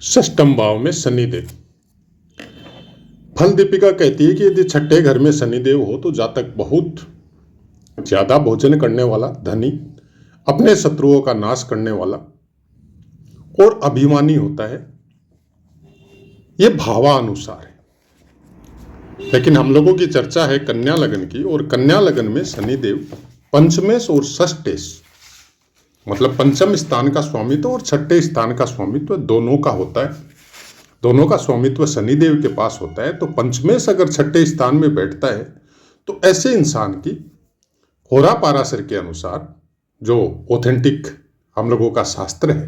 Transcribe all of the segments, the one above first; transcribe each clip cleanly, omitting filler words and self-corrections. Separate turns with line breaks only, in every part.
षष्ठम भाव में शनिदेव। फल दीपिका कहती है कि यदि छठे घर में शनिदेव हो तो जातक बहुत ज्यादा भोजन करने वाला, धनी, अपने शत्रुओं का नाश करने वाला और अभिमानी होता है। यह भावानुसार है। लेकिन हम लोगों की चर्चा है कन्या लगन की, और कन्या लगन में शनिदेव पंचमेश और षष्ठेश, मतलब पंचम स्थान का स्वामित्व और छठे स्थान का स्वामित्व दोनों का होता है। दोनों का स्वामित्व शनिदेव के पास होता है। तो पंचमेश अगर छठे स्थान में बैठता है तो ऐसे इंसान की होरा पाराशर के अनुसार, जो ऑथेंटिक हम लोगों का शास्त्र है,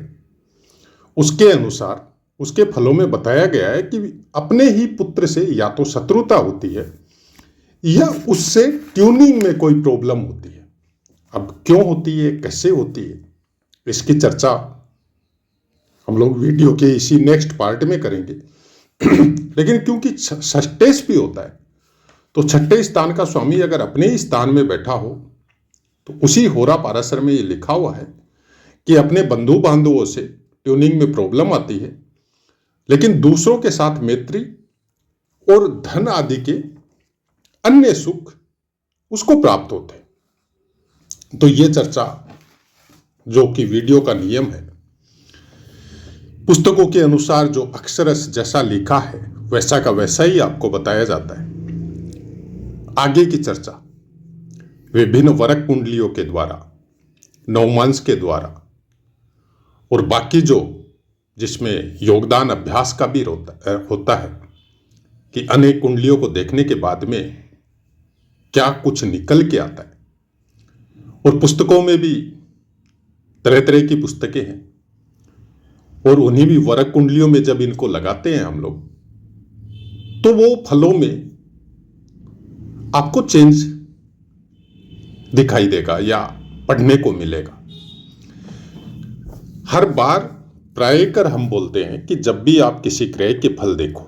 उसके अनुसार उसके फलों में बताया गया है कि अपने ही पुत्र से या तो शत्रुता होती है या उससे ट्यूनिंग में कोई प्रॉब्लम होती है। अब क्यों होती है, कैसे होती है, इसकी चर्चा हम लोग वीडियो के इसी नेक्स्ट पार्ट में करेंगे। लेकिन क्योंकि षष्ठेश भी होता है तो छठे स्थान का स्वामी अगर अपने ही स्थान में बैठा हो तो उसी होरा पाराशर में ये लिखा हुआ है कि अपने बंधु बांधवों से ट्यूनिंग में प्रॉब्लम आती है, लेकिन दूसरों के साथ मैत्री और धन आदि के अन्य सुख उसको प्राप्त होते हैं। तो ये चर्चा, जो कि वीडियो का नियम है, पुस्तकों के अनुसार जो अक्षरश जैसा लिखा है वैसा का वैसा ही आपको बताया जाता है। आगे की चर्चा विभिन्न वरक कुंडलियों के द्वारा, नवमांस के द्वारा, और बाकी जो जिसमें योगदान अभ्यास का भी होता है कि अनेक कुंडलियों को देखने के बाद में क्या कुछ निकल के आता है। और पुस्तकों में भी तरह तरह की पुस्तकें हैं, और उन्हीं भी वरक कुंडलियों में जब इनको लगाते हैं हम लोग तो वो फलों में आपको चेंज दिखाई देगा या पढ़ने को मिलेगा। हर बार प्रायकर हम बोलते हैं कि जब भी आप किसी ग्रह के फल देखो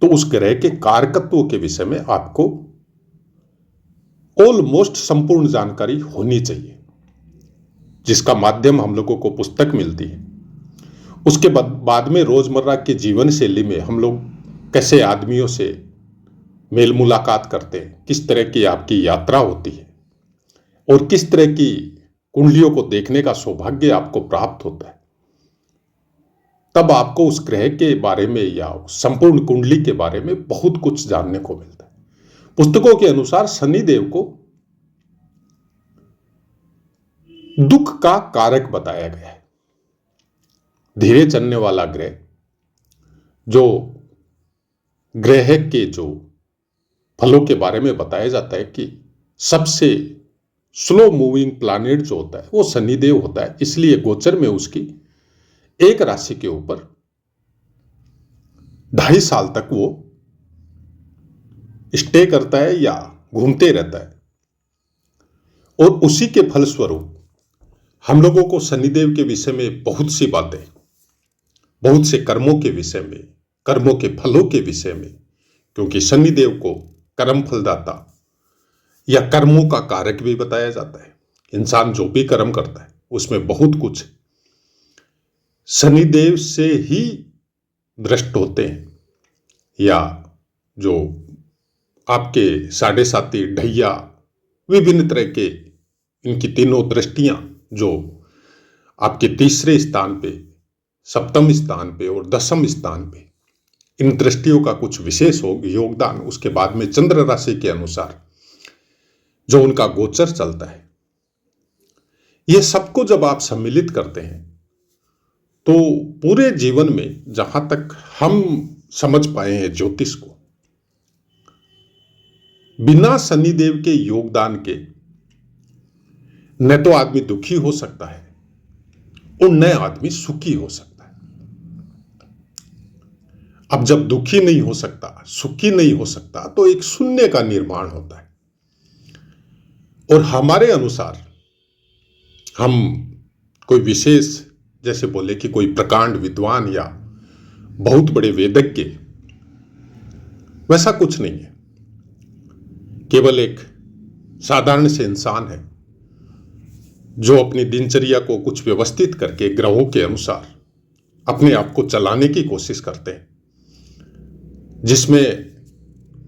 तो उस ग्रह के कारकत्वों के विषय में आपको ऑलमोस्ट संपूर्ण जानकारी होनी चाहिए, जिसका माध्यम हम लोगों को पुस्तक मिलती है। उसके बाद में रोजमर्रा के जीवन शैली में हम लोग कैसे आदमियों से मेल मुलाकात करते हैं, किस तरह की आपकी यात्रा होती है, और किस तरह की कुंडलियों को देखने का सौभाग्य आपको प्राप्त होता है, तब आपको उस ग्रह के बारे में या संपूर्ण कुंडली के बारे में बहुत कुछ जानने को मिलता है। पुस्तकों के अनुसार शनिदेव को दुख का कारक बताया गया है। धीरे चलने वाला ग्रह, जो ग्रह के जो फलों के बारे में बताया जाता है कि सबसे स्लो मूविंग प्लैनेट जो होता है वो शनिदेव होता है। इसलिए गोचर में उसकी एक राशि के ऊपर 2.5 साल तक वो स्टे करता है या घूमते रहता है, और उसी के फलस्वरूप हम लोगों को शनिदेव के विषय में बहुत सी बातें, बहुत से कर्मों के विषय में, कर्मों के फलों के विषय में, क्योंकि शनिदेव को कर्म फलदाता या कर्मों का कारक भी बताया जाता है। इंसान जो भी कर्म करता है उसमें बहुत कुछ शनिदेव से ही दृष्ट होते हैं, या जो आपके साढ़े साती, ढैया, विभिन्न तरह के इनकी तीनों दृष्टियां जो आपके तीसरे स्थान पे, सप्तम स्थान पे और दसम स्थान पे, इन दृष्टियों का कुछ विशेष योगदान उसके बाद में चंद्र राशि के अनुसार जो उनका गोचर चलता है, ये सबको जब आप सम्मिलित करते हैं तो पूरे जीवन में जहां तक हम समझ पाए हैं ज्योतिष को, बिना शनिदेव के योगदान के न तो आदमी दुखी हो सकता है और न आदमी सुखी हो सकता है। अब जब दुखी नहीं हो सकता, सुखी नहीं हो सकता, तो एक शून्य का निर्माण होता है। और हमारे अनुसार हम कोई विशेष, जैसे बोले कि कोई प्रकांड विद्वान या बहुत बड़े वेदज्ञ, वैसा कुछ नहीं है। केवल एक साधारण से इंसान है जो अपनी दिनचर्या को कुछ व्यवस्थित करके ग्रहों के अनुसार अपने आप को चलाने की कोशिश करते हैं, जिसमें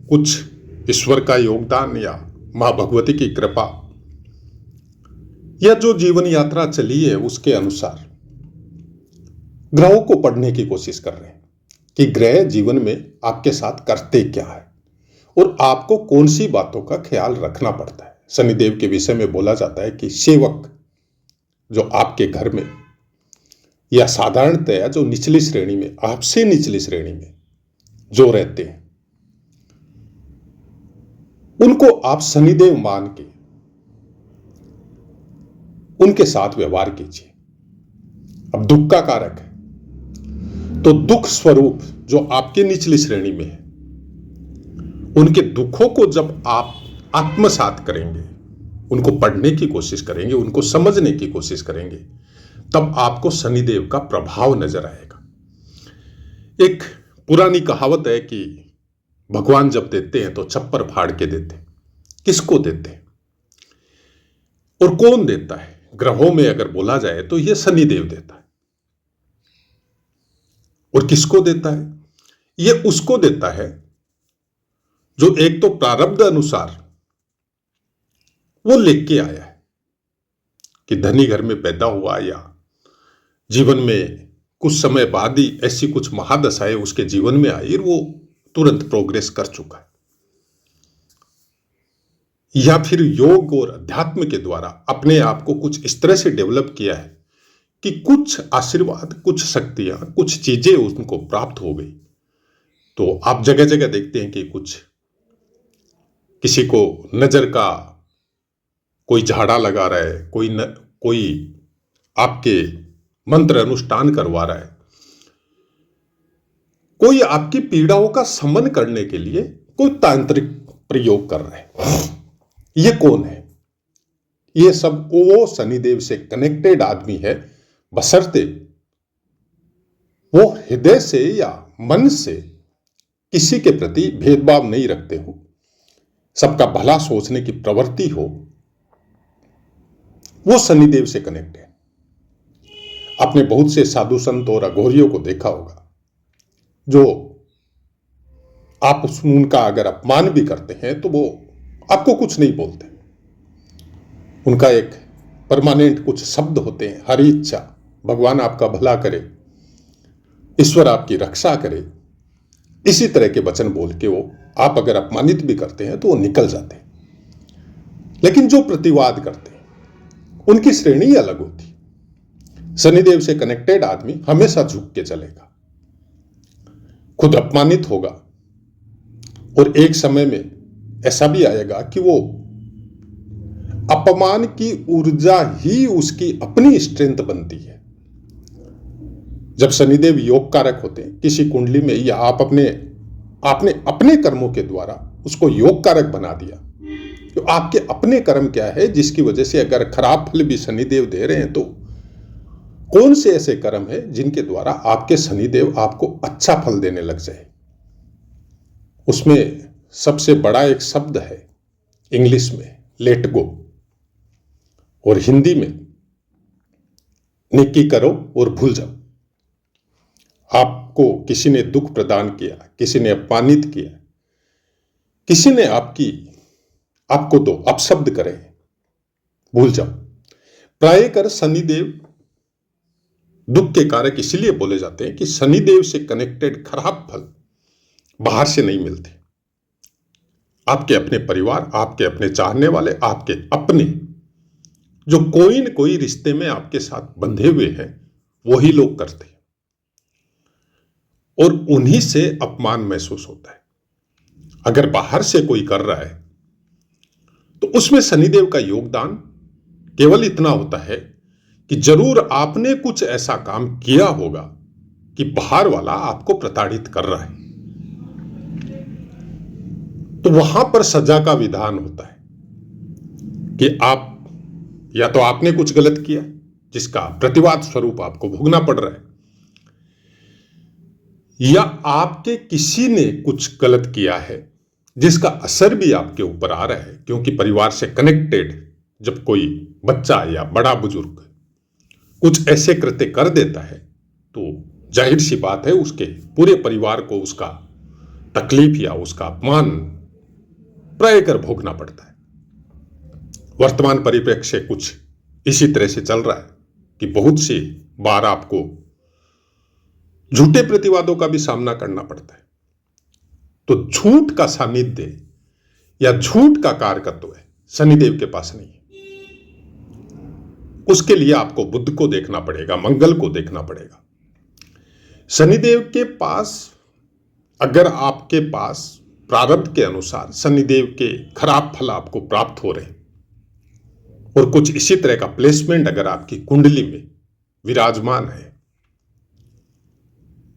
कुछ ईश्वर का योगदान या मां भगवती की कृपा या जो जीवन यात्रा चली है उसके अनुसार ग्रहों को पढ़ने की कोशिश कर रहे हैं कि ग्रह जीवन में आपके साथ करते क्या है और आपको कौन सी बातों का ख्याल रखना पड़ता है। शनिदेव के विषय में बोला जाता है कि सेवक जो आपके घर में या साधारणतया जो निचली श्रेणी में, आपसे निचली श्रेणी में जो रहते हैं, उनको आप शनिदेव मान के उनके साथ व्यवहार कीजिए। अब दुख का कारक है तो दुख स्वरूप जो आपके निचली श्रेणी में है, उनके दुखों को जब आप आत्मसात करेंगे, उनको पढ़ने की कोशिश करेंगे, उनको समझने की कोशिश करेंगे, तब आपको शनिदेव का प्रभाव नजर आएगा। एक पुरानी कहावत है कि भगवान जब देते हैं तो छप्पर फाड़ के देते हैं। किसको देते हैं और कौन देता है? ग्रहों में अगर बोला जाए तो यह शनिदेव देता है। और किसको देता है? यह उसको देता है जो एक तो प्रारब्ध अनुसार वो लेके आया है कि धनी घर में पैदा हुआ या जीवन में कुछ समय बाद ही ऐसी कुछ महादशाएं उसके जीवन में आई और वो तुरंत प्रोग्रेस कर चुका है, या फिर योग और अध्यात्म के द्वारा अपने आप को कुछ इस तरह से डेवलप किया है कि कुछ आशीर्वाद, कुछ शक्तियां, कुछ चीजें उनको प्राप्त हो गई। तो आप जगह जगह देखते हैं कि कुछ किसी को नजर का कोई झाड़ा लगा रहा है, कोई आपके मंत्र अनुष्ठान करवा रहा है, कोई आपकी पीड़ाओं का शमन करने के लिए कोई तांत्रिक प्रयोग कर रहा है। ये कौन है? ये सब वो शनिदेव से कनेक्टेड आदमी है, बशर्ते वो हृदय से या मन से किसी के प्रति भेदभाव नहीं रखते हो, सबका भला सोचने की प्रवृत्ति हो, वो शनिदेव से कनेक्ट है। आपने बहुत से साधु संत और अघोरियों को देखा होगा जो आप उनका अगर अपमान भी करते हैं तो वो आपको कुछ नहीं बोलते। उनका एक परमानेंट कुछ शब्द होते हैं, हरि इच्छा, भगवान आपका भला करे, ईश्वर आपकी रक्षा करे, इसी तरह के वचन बोल के वो आप अगर अपमानित भी करते हैं तो वो निकल जाते हैं। लेकिन जो प्रतिवाद करते हैं उनकी श्रेणी अलग होती। शनिदेव से कनेक्टेड आदमी हमेशा झुक के चलेगा, खुद अपमानित होगा और एक समय में ऐसा भी आएगा कि वो अपमान की ऊर्जा ही उसकी अपनी स्ट्रेंथ बनती है। जब शनिदेव योग कारक होते हैं किसी कुंडली में, या आपने अपने कर्मों के द्वारा उसको योग कारक बना दिया, तो आपके अपने कर्म क्या है जिसकी वजह से अगर खराब फल भी शनिदेव दे रहे हैं, तो कौन से ऐसे कर्म है जिनके द्वारा आपके शनिदेव आपको अच्छा फल देने लग जाए? उसमें सबसे बड़ा एक शब्द है इंग्लिश में, लेट गो, और हिंदी में नेकी करो और भूल जाओ। आपको किसी ने दुख प्रदान किया, किसी ने अपमानित किया, किसी ने आपको दो अपशब्द करे, भूल जाओ। प्रायः शनिदेव दुख के कारक इसलिए बोले जाते हैं कि शनिदेव से कनेक्टेड खराब फल बाहर से नहीं मिलते। आपके अपने परिवार, आपके अपने चाहने वाले, आपके अपने जो कोई न कोई रिश्ते में आपके साथ बंधे हुए हैं, वही लोग करते हैं और उन्हीं से अपमान महसूस होता है। अगर बाहर से कोई कर रहा है तो उसमें शनिदेव का योगदान केवल इतना होता है कि जरूर आपने कुछ ऐसा काम किया होगा कि बाहर वाला आपको प्रताड़ित कर रहा है, तो वहां पर सजा का विधान होता है कि आप या तो आपने कुछ गलत किया जिसका प्रतिवाद स्वरूप आपको भोगना पड़ रहा है, या आपके किसी ने कुछ गलत किया है जिसका असर भी आपके ऊपर आ रहा है। क्योंकि परिवार से कनेक्टेड जब कोई बच्चा या बड़ा बुजुर्ग कुछ ऐसे कृत्य कर देता है तो जाहिर सी बात है उसके पूरे परिवार को उसका तकलीफ या उसका अपमान प्राय कर भोगना पड़ता है। वर्तमान परिप्रेक्ष्य कुछ इसी तरह से चल रहा है कि बहुत सी बार आपको झूठे प्रतिवादों का भी सामना करना पड़ता है। तो झूठ का सानिध्य या झूठ का कारकत्व है शनिदेव के पास नहीं है। उसके लिए आपको बुध को देखना पड़ेगा, मंगल को देखना पड़ेगा। शनिदेव के पास अगर आपके पास प्रारब्ध के अनुसार शनिदेव के खराब फल आपको प्राप्त हो रहे और कुछ इसी तरह का प्लेसमेंट अगर आपकी कुंडली में विराजमान है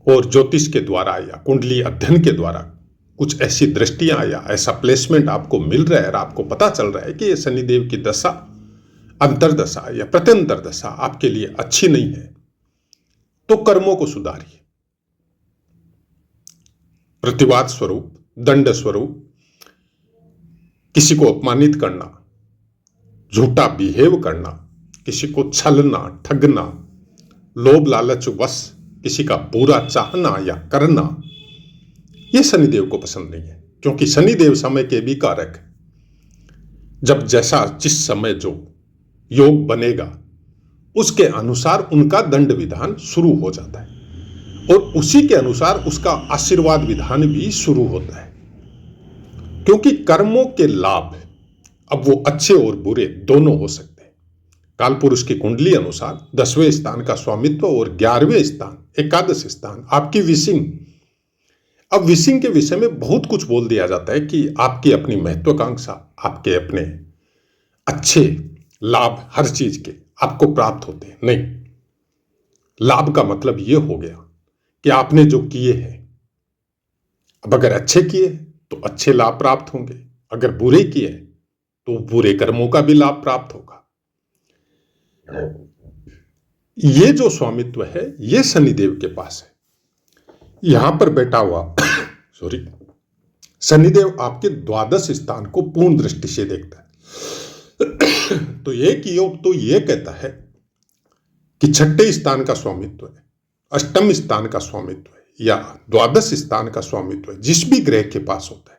और ज्योतिष के द्वारा या कुंडली अध्ययन के द्वारा कुछ ऐसी दृष्टियां या ऐसा प्लेसमेंट आपको मिल रहा है और आपको पता चल रहा है कि ये शनिदेव की दशा, अंतरदशा या प्रत्यंतर दशा आपके लिए अच्छी नहीं है, तो कर्मों को सुधारिए। प्रतिवाद स्वरूप, दंड स्वरूप किसी को अपमानित करना, झूठा बिहेव करना, किसी को छलना, ठगना, लोभ लालच वश किसी का बुरा चाहना या करना, यह शनिदेव को पसंद नहीं है। क्योंकि शनिदेव समय के भी कारक है। जब जैसा जिस समय जो योग बनेगा उसके अनुसार उनका दंड विधान शुरू हो जाता है और उसी के अनुसार उसका आशीर्वाद विधान भी शुरू होता है। क्योंकि कर्मों के लाभ अब वो अच्छे और बुरे दोनों हो सकते हैं। कालपुरुष की कुंडली अनुसार 10वें स्थान का स्वामित्व और 11वें स्थान, एकादश स्थान आपकी विसिंग। अब विसिंग के विषय में बहुत कुछ बोल दिया जाता है कि आपकी अपनी महत्वाकांक्षा, आपके अपने अच्छे लाभ हर चीज के आपको प्राप्त होते हैं। नहीं, लाभ का मतलब यह हो गया कि आपने जो किए हैं, अब अगर अच्छे किए तो अच्छे लाभ प्राप्त होंगे, अगर बुरे किए तो बुरे कर्मों का भी लाभ प्राप्त होगा। ये जो स्वामित्व है ये शनिदेव के पास है। यहां पर बैठा हुआ शनिदेव आपके द्वादश स्थान को पूर्ण दृष्टि से देखता है। तो एक योग तो यह कहता है कि छठे स्थान का स्वामित्व है, अष्टम स्थान का स्वामित्व है या द्वादश स्थान का स्वामित्व है जिस भी ग्रह के पास होता है,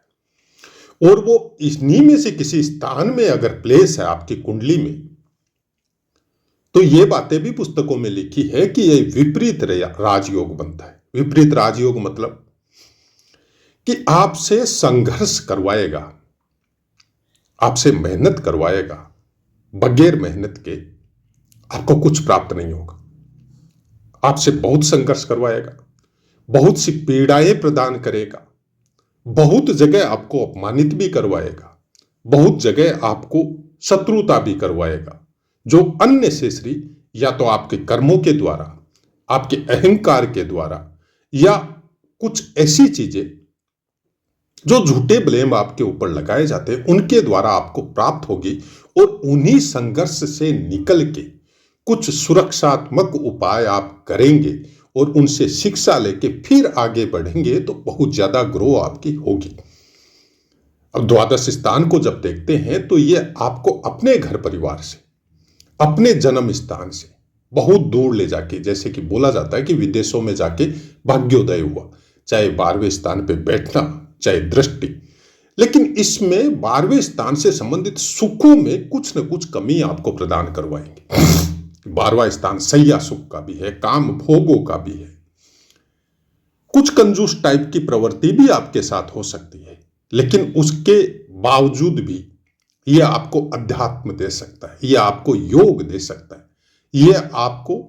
और वो इन्हीं में से किसी स्थान में अगर प्लेस है आपकी कुंडली में, तो ये बातें भी पुस्तकों में लिखी है कि ये विपरीत राजयोग बनता है। विपरीत राजयोग मतलब कि आपसे संघर्ष करवाएगा, आपसे मेहनत करवाएगा, बगैर मेहनत के आपको कुछ प्राप्त नहीं होगा। आपसे बहुत संघर्ष करवाएगा, बहुत सी पीड़ाएं प्रदान करेगा, बहुत जगह आपको अपमानित भी करवाएगा, बहुत जगह आपको शत्रुता भी करवाएगा, जो अननेसेसरी या तो आपके कर्मों के द्वारा, आपके अहंकार के द्वारा या कुछ ऐसी चीजें जो झूठे ब्लेम आपके ऊपर लगाए जाते हैं उनके द्वारा आपको प्राप्त होगी। और उन्हीं संघर्ष से निकल के कुछ सुरक्षात्मक उपाय आप करेंगे और उनसे शिक्षा लेके फिर आगे बढ़ेंगे तो बहुत ज्यादा ग्रो आपकी होगी। अब द्वादश स्थान को जब देखते हैं तो ये आपको अपने घर परिवार से, अपने जन्म स्थान से बहुत दूर ले जाके, जैसे कि बोला जाता है कि विदेशों में जाके भाग्योदय हुआ, चाहे 12वें स्थान पे बैठना, चाहे दृष्टि, लेकिन इसमें 12वें स्थान से संबंधित सुखों में कुछ न कुछ कमी आपको प्रदान करवाएंगे। 12वां स्थान सैया सुख का भी है, काम भोगों का भी है, कुछ कंजूस टाइप की प्रवृत्ति भी आपके साथ हो सकती है, लेकिन उसके बावजूद भी यह आपको अध्यात्म दे सकता है, यह आपको योग दे सकता है, यह आपको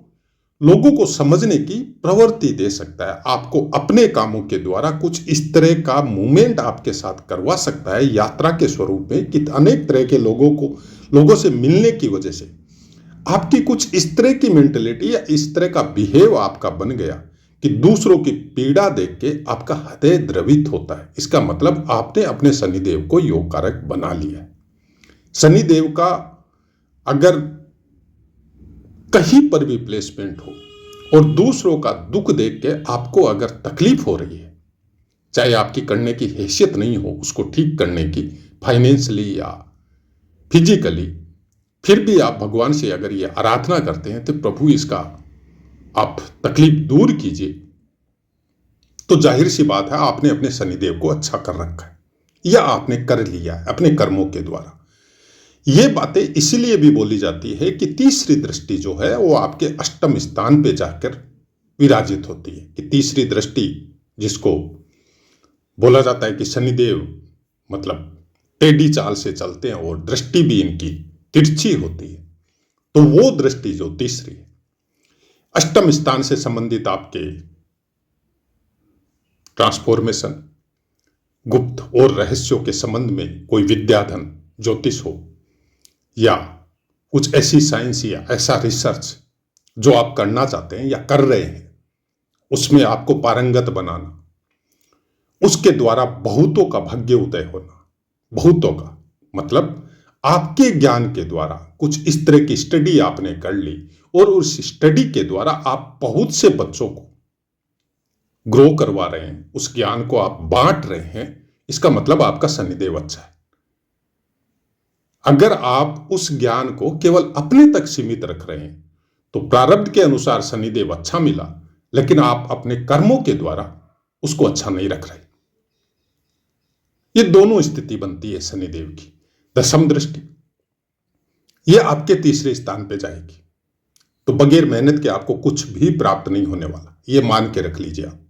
लोगों को समझने की प्रवृत्ति दे सकता है, आपको अपने कामों के द्वारा कुछ इस तरह का मूवमेंट आपके साथ करवा सकता है यात्रा के स्वरूप में कि अनेक तरह के लोगों से मिलने की वजह से आपकी कुछ इस तरह की मेंटलिटी या इस तरह का बिहेव आपका बन गया कि दूसरों की पीड़ा देख के आपका हृदय द्रवित होता है। इसका मतलब आपने अपने शनिदेव को योग कारक बना लिया है। शनिदेव का अगर कहीं पर भी प्लेसमेंट हो और दूसरों का दुख देख के आपको अगर तकलीफ हो रही है, चाहे आपकी करने की हैसियत नहीं हो उसको ठीक करने की, फाइनेंशियली या फिजिकली, फिर भी आप भगवान से अगर ये आराधना करते हैं तो प्रभु इसका आप तकलीफ दूर कीजिए, तो जाहिर सी बात है आपने अपने शनिदेव को अच्छा कर रखा है या आपने कर लिया है अपने कर्मों के द्वारा। ये बातें इसीलिए भी बोली जाती है कि तीसरी दृष्टि जो है वो आपके अष्टम स्थान पे जाकर विराजित होती है। कि तीसरी दृष्टि जिसको बोला जाता है कि शनिदेव मतलब टेढ़ी चाल से चलते हैं और दृष्टि भी इनकी तिरछी होती है, तो वो दृष्टि जो तीसरी है अष्टम स्थान से संबंधित आपके ट्रांसफॉर्मेशन, गुप्त और रहस्यों के संबंध में कोई विद्याधन, ज्योतिष हो या कुछ ऐसी साइंस या ऐसा रिसर्च जो आप करना चाहते हैं या कर रहे हैं, उसमें आपको पारंगत बनाना, उसके द्वारा बहुतों का भाग्य उदय होना। बहुतों का मतलब आपके ज्ञान के द्वारा कुछ इस तरह की स्टडी आपने कर ली और उस स्टडी के द्वारा आप बहुत से बच्चों को ग्रो करवा रहे हैं, उस ज्ञान को आप बांट रहे हैं, इसका मतलब आपका शनिदेव अच्छा है। अगर आप उस ज्ञान को केवल अपने तक सीमित रख रहे हैं तो प्रारब्ध के अनुसार शनिदेव अच्छा मिला, लेकिन आप अपने कर्मों के द्वारा उसको अच्छा नहीं रख रहे। ये दोनों स्थिति बनती है शनिदेव की। दशम दृष्टि ये आपके तीसरे स्थान पे जाएगी, तो बगैर मेहनत के आपको कुछ भी प्राप्त नहीं होने वाला, ये मान के रख लीजिए आप।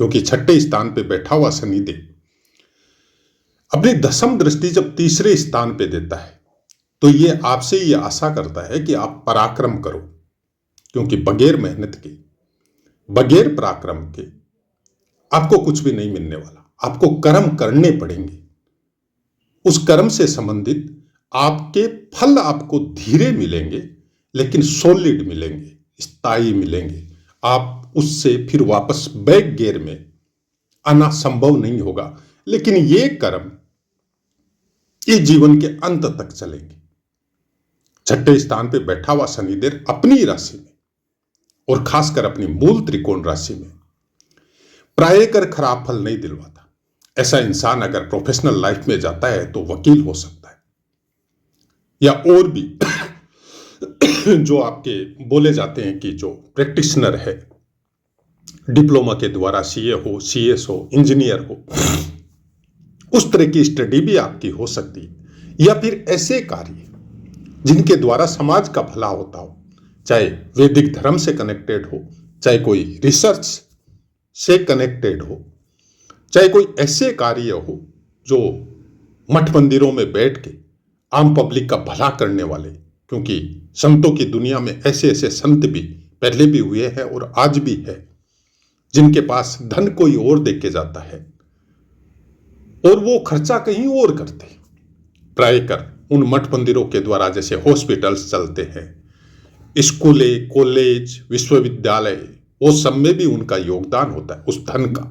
क्योंकि छठे स्थान पे बैठा हुआ शनिदेव अपनी दशम दृष्टि जब तीसरे स्थान पे देता है तो ये आपसे ये आशा करता है कि आप पराक्रम करो, क्योंकि बगैर मेहनत के, बगैर पराक्रम के आपको कुछ भी नहीं मिलने वाला। आपको कर्म करने पड़ेंगे, उस कर्म से संबंधित आपके फल आपको धीरे मिलेंगे, लेकिन सॉलिड मिलेंगे, स्थायी मिलेंगे। आप उससे फिर वापस बैक गियर में आना संभव नहीं होगा, लेकिन ये कर्म इस जीवन के अंत तक चलेंगे। छठे स्थान पे बैठा हुआ शनिदेव अपनी राशि में और खासकर अपनी मूल त्रिकोण राशि में प्राय कर खराब फल नहीं दिलवाता। ऐसा इंसान अगर प्रोफेशनल लाइफ में जाता है तो वकील हो सकता है या और भी जो आपके बोले जाते हैं कि जो प्रैक्टिशनर है, डिप्लोमा के द्वारा सीए हो, सीएस हो, इंजीनियर हो, उस तरह की स्टडी भी आपकी हो सकती है। या फिर ऐसे कार्य जिनके द्वारा समाज का भला होता हो, चाहे वैदिक धर्म से कनेक्टेड हो, चाहे कोई रिसर्च से कनेक्टेड हो, चाहे कोई ऐसे कार्य हो जो मठ मंदिरों में बैठ के आम पब्लिक का भला करने वाले, क्योंकि संतों की दुनिया में ऐसे ऐसे संत भी पहले भी हुए हैं और आज भी है, जिनके पास धन कोई और दे के जाता है और वो खर्चा कहीं और करते। प्राय कर उन मठ मंदिरों के द्वारा जैसे हॉस्पिटल्स चलते हैं, स्कूलें, कॉलेज, विश्वविद्यालय, वो सब में भी उनका योगदान होता है उस धन का।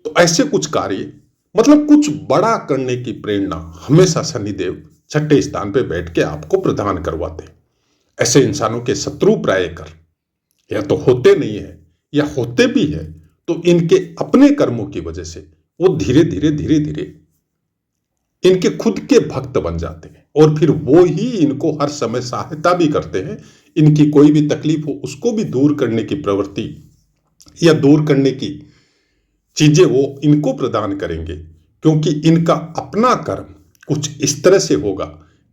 तो ऐसे कुछ कार्य मतलब कुछ बड़ा करने की प्रेरणा हमेशा शनिदेव छठे स्थान पे बैठ के आपको प्रदान करवाते हैं। ऐसे इंसानों के शत्रु प्राय कर या तो होते नहीं है या होते भी है तो इनके अपने कर्मों की वजह से वो धीरे धीरे धीरे धीरे इनके खुद के भक्त बन जाते हैं और फिर वो ही इनको हर समय सहायता भी करते हैं। इनकी कोई भी तकलीफ हो उसको भी दूर करने की प्रवृत्ति या दूर करने की चीजें वो इनको प्रदान करेंगे, क्योंकि इनका अपना कर्म कुछ इस तरह से होगा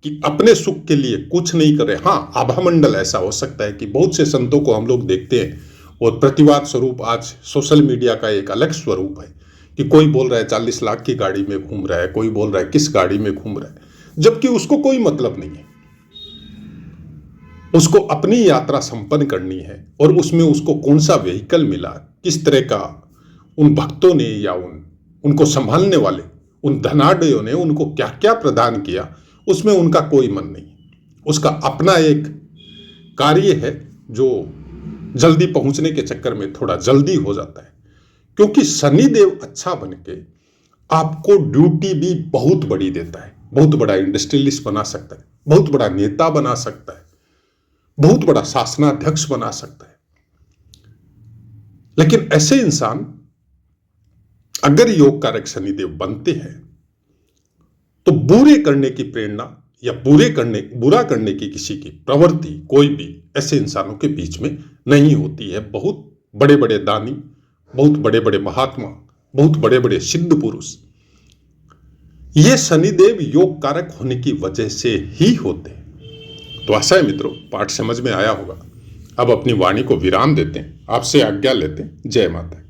कि अपने सुख के लिए कुछ नहीं करे। हाँ, आभामंडल ऐसा हो सकता है कि बहुत से संतों को हम लोग देखते हैं और प्रतिवाद स्वरूप आज सोशल मीडिया का एक अलग स्वरूप है कि कोई बोल रहा है 40 लाख की गाड़ी में घूम रहा है, कोई बोल रहा है किस गाड़ी में घूम रहा है, जबकि उसको कोई मतलब नहीं है। उसको अपनी यात्रा संपन्न करनी है और उसमें उसको कौन सा व्हीकल मिला, किस तरह का उन भक्तों ने या उनको संभालने वाले उन धनाढ्यों ने उनको क्या क्या प्रदान किया, उसमें उनका कोई मन नहीं। उसका अपना एक कार्य है जो जल्दी पहुंचने के चक्कर में थोड़ा जल्दी हो जाता है, क्योंकि शनिदेव अच्छा बन के आपको ड्यूटी भी बहुत बड़ी देता है। बहुत बड़ा इंडस्ट्रियलिस्ट बना सकता है, बहुत बड़ा नेता बना सकता है, बहुत बड़ा शासनाध्यक्ष बना सकता है। लेकिन ऐसे इंसान अगर योग कारक शनिदेव बनते हैं तो बुरे करने की प्रेरणा या बुरा करने की किसी की प्रवृत्ति कोई भी ऐसे इंसानों के बीच में नहीं होती है। बहुत बड़े बड़े दानी, बहुत बड़े बड़े महात्मा, बहुत बड़े बड़े सिद्ध पुरुष ये शनिदेव योग कारक होने की वजह से ही होते हैं। तो आशा है मित्रों पाठ समझ में आया होगा। अब अपनी वाणी को विराम देते हैं, आपसे आज्ञा लेते हैं। जय माता।